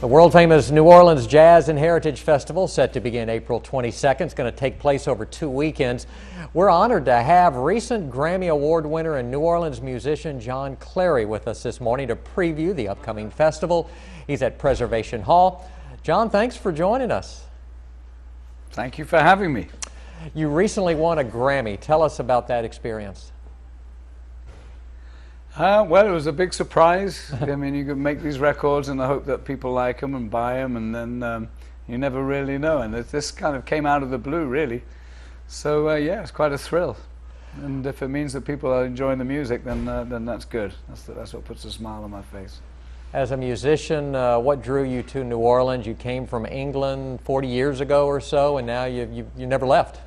The world-famous New Orleans Jazz and Heritage Festival, set to begin April 22nd, is going to take place over 2 weekends. We're honored to have recent Grammy Award winner and New Orleans musician Jon Cleary with us this morning to preview the upcoming festival. He's at Preservation Hall. Jon, thanks for joining us. Thank you for having me. You recently won a Grammy. Tell us about that experience. Well, it was a big surprise. I mean, you can make these records in the hope that people like them and buy them, and then you never really know. And this kind of came out of the blue, really. So yeah, it's quite a thrill. And if it means that people are enjoying the music, then that's good. That's what puts a smile on my face. As a musician, what drew you to New Orleans? You came from England 40 years ago or so, and now you never left.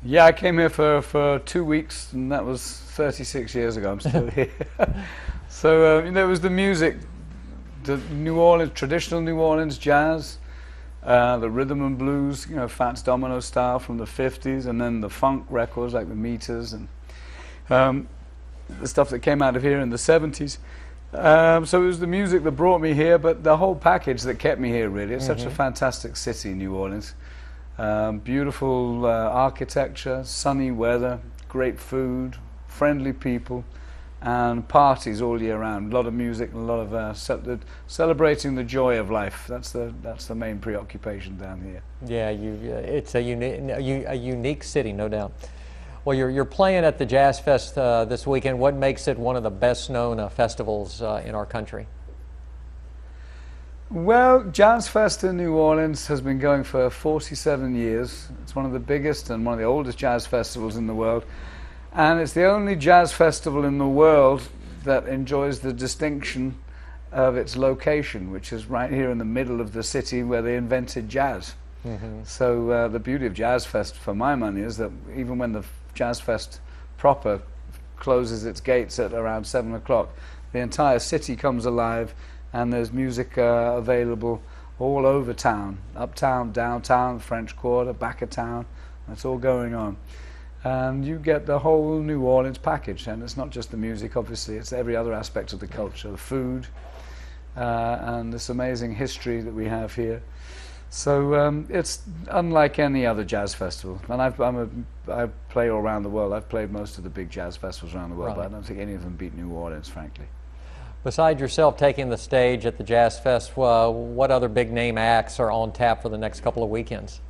Yeah, I came here for 2 weeks, and that was 36 years ago. I'm still here. So it was the music, the New Orleans, traditional New Orleans jazz, the rhythm and blues, Fats Domino style from the 50s, and then the funk records like the Meters and the stuff that came out of here in the 70s. So it was the music that brought me here, but the whole package that kept me here, really. It's such a fantastic city, New Orleans. Beautiful architecture, sunny weather, great food, friendly people, and parties all year round. A lot of music and a lot of celebrating the joy of life. That's the main preoccupation down here. Yeah, it's a unique city, no doubt. Well, you're playing at the Jazz Fest this weekend. What makes it one of the best known festivals in our country? Well, Jazz Fest in New Orleans has been going for 47 years. It's one of the biggest and one of the oldest jazz festivals in the world. And it's the only jazz festival in the world that enjoys the distinction of its location, which is right here in the middle of the city where they invented jazz. So the beauty of Jazz Fest, for my money, is that even when the Jazz Fest proper closes its gates at around 7 o'clock, the entire city comes alive, and there's music available all over town, uptown, downtown, French Quarter, back of town. That's all going on. And you get the whole New Orleans package, and it's not just the music, obviously, it's every other aspect of the culture, the food, and this amazing history that we have here. So it's unlike any other jazz festival. And I play all around the world. I've played most of the big jazz festivals around the world, but I don't think any of them beat New Orleans, frankly. Besides yourself taking the stage at the Jazz Fest, what other big name acts are on tap for the next couple of weekends?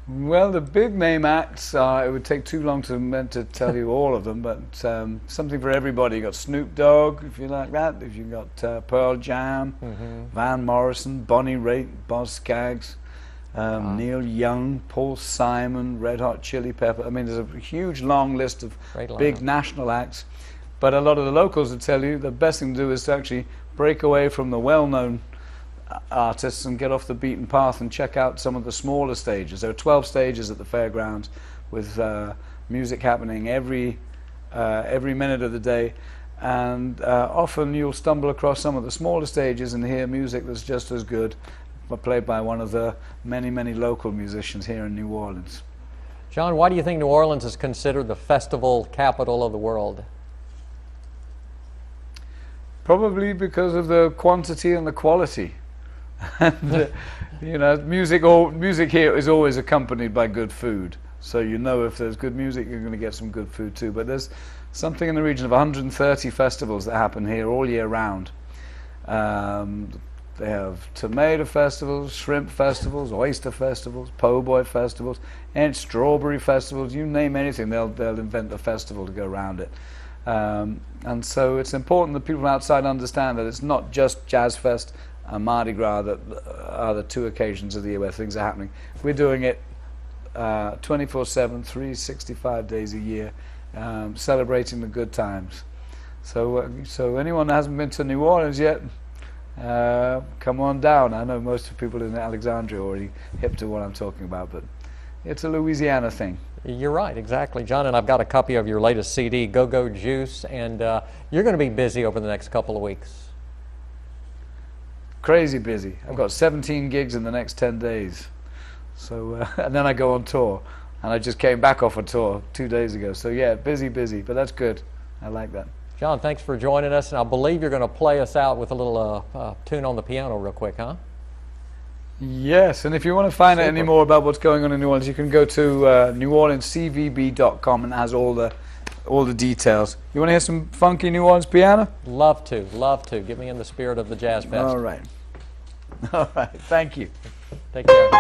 Well, the big name acts, it would take too long to tell you all of them, but something for everybody. You've got Snoop Dogg, if you like that. If you've got Pearl Jam, Van Morrison, Bonnie Raitt, Boz Scaggs, Neil Young, Paul Simon, Red Hot Chili Pepper. I mean, there's a huge long list of big national acts. But a lot of the locals would tell you the best thing to do is to actually break away from the well-known artists and get off the beaten path and check out some of the smaller stages. There are 12 stages at the fairgrounds with music happening every minute of the day, and often you'll stumble across some of the smaller stages and hear music that's just as good, but played by one of the many local musicians here in New Orleans. Jon, why do you think New Orleans is considered the festival capital of the world? Probably because of the quantity and the quality. And, music here is always accompanied by good food. So if there's good music, you're going to get some good food too. But there's something in the region of 130 festivals that happen here all year round. They have tomato festivals, shrimp festivals, oyster festivals, po' boy festivals, and strawberry festivals. You name anything, they'll invent a festival to go around it. And so it's important that people outside understand that it's not just Jazz Fest and Mardi Gras that are the two occasions of the year where things are happening. We're doing it 24/7, 365 days a year, celebrating the good times. So anyone that hasn't been to New Orleans yet, come on down. I know most of the people in Alexandria are already hip to what I'm talking about, but it's a Louisiana thing. You're right, exactly, Jon, and I've got a copy of your latest CD, Go Go Juice, and you're going to be busy over the next couple of weeks. Crazy busy. I've got 17 gigs in the next 10 days. So, and then I go on tour, and I just came back off a tour 2 days ago. So yeah, busy, but that's good. I like that. John, thanks for joining us, and I believe you're going to play us out with a little tune on the piano real quick, huh? Yes, and if you want to find out any more about what's going on in New Orleans, you can go to neworleanscvb.com and it has all the details. You want to hear some funky New Orleans piano? Love to, love to. Get me in the spirit of the Jazz Fest. All right. All right, thank you. Take care.